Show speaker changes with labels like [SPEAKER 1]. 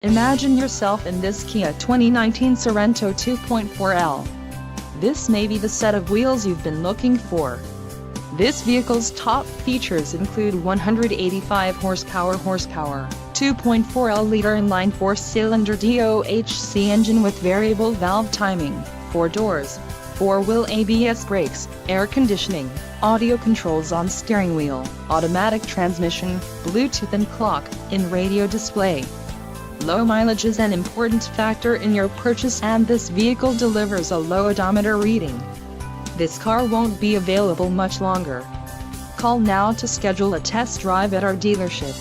[SPEAKER 1] Imagine yourself in this Kia 2019 Sorento 2.4L. This may be the set of wheels you've been looking for. This vehicle's top features include 185 horsepower, 2.4L liter inline 4-cylinder DOHC engine with variable valve timing, 4 doors, 4-wheel ABS brakes, air conditioning, audio controls on steering wheel, automatic transmission, Bluetooth and clock-in radio display. Low mileage is an important factor in your purchase, and this vehicle delivers a low odometer reading. This car won't be available much longer. Call now to schedule a test drive at our dealership.